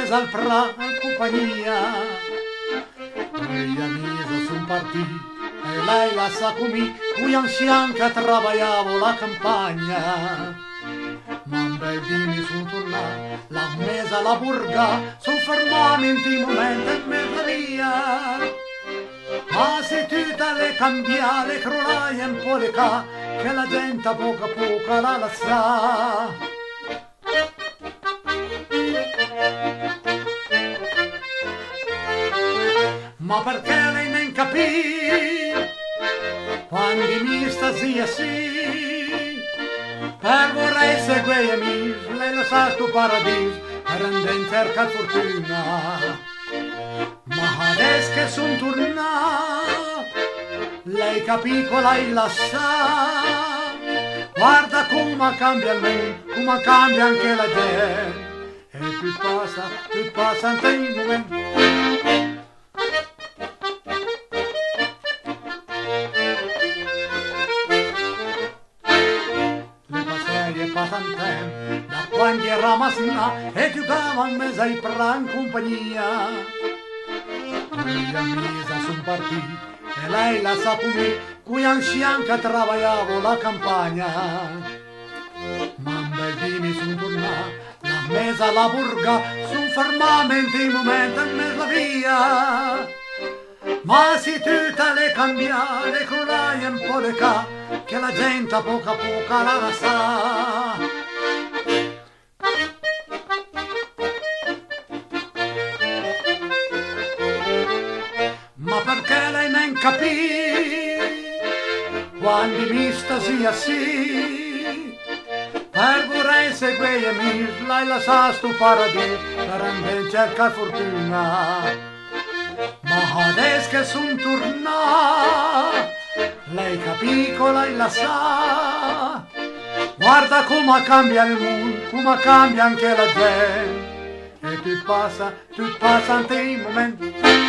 mese al fra compagnia. Gli amici son partiti e lei la sa comì, cui anzian che travagliavo la campagna. Ma un bel dì mi son tornato, la mesa la burga, son fermato in ti momento e me via. Ma se tutte le cambiate, crollai un po' le ca, che la gente a poco la sa. Ma perché lei non capì, quando mi sta sì, per vorrei seguire amici, lei lo sa sto paradiso, per andare in cerca fortuna. Ma adesso che son tornato, lei capì che lei la sa, guarda come cambia il mondo, come cambia anche la gente, e più passa in te momento. Passan tempo, da quando era masna e giocava in mezzo ai pran compagnia. Gli amici son partiti e lei la sa comì, cui anzian che travagliavo la campagna. Ma un bel dì mi son tornato, la mesa la burga, son fermamente in momento e mezzo via. Ma se tutte le cambiate, crollai un po' le ca, che la gente a poco la sa. Ma perché lei non capì, quando mi sta sì, per vorrei seguire amici, lei la sa sto paradiso, per andare in cerca fortuna. Ma adesso che son tornato, lei capì che lei la sa, guarda come cambia il mondo, come cambia anche la gente, e tu passa in te momenti.